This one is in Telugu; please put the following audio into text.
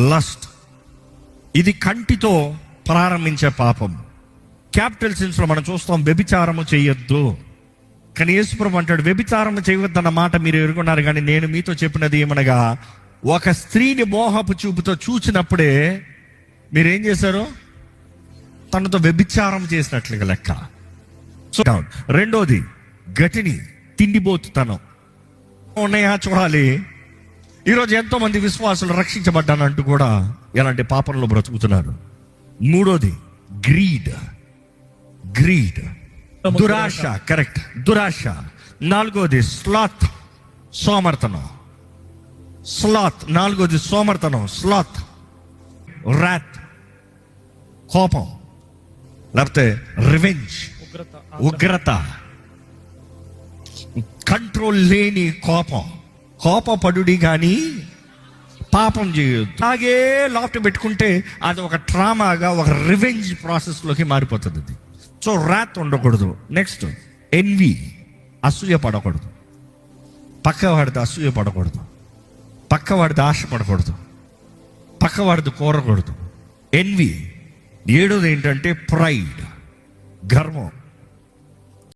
లస్ట్. ఇది కంటితో ప్రారంభించే పాపం. క్యాపిటల్ సెన్స్ లో మనం చూస్తాం, వ్యభిచారము చేయొద్దు. కానీ యేసుప్రభు అంటాడు, వ్యభిచారము చేయవద్దన్న మాట మీరు ఎరుగున్నారు, కానీ నేను మీతో చెప్పినది ఏమనగా, ఒక స్త్రీని మోహపు చూపుతో చూచినప్పుడే మీరేం చేశారు? తనతో వ్యభిచారం చేసినట్లుగా లెక్క. సో రెండోది గటిని, తిండిబోతుతనం ఉన్నాయా చూడాలి. ఈరోజు ఎంతో మంది విశ్వాసులు రక్షించబడ్డానంటూ కూడా ఎలాంటి పాపంలో బ్రతుకుతున్నారు. మూడోది గ్రీడ్, దురాశ. కరెక్ట్, దురాశ. నాలుగోది స్లాత్, సోమర్తనం. నాలుగోది సోమర్తనం, స్లాత్. రాత్, కోపం, లేకపోతే రివెంజ్, ఉగ్రత, కంట్రోల్ లేని కోపం. కోపపడుడి కానీ పాపం చేయొద్దు. అలాగే లాఫ్ట్ పెట్టుకుంటే అది ఒక ట్రామాగా, ఒక రివెంజ్ ప్రాసెస్లోకి మారిపోతుంది అది. సో రాత్ ఉండకూడదు. నెక్స్ట్ ఎన్వి, అసూయ పడకూడదు. పక్కవాడితో అసూయ పడకూడదు, పక్కవాడితో ఆశపడకూడదు, పక్కవాడితో కోరకూడదు. ఎన్వి. ఏడోది ఏంటంటే ప్రైడ్, గర్వం.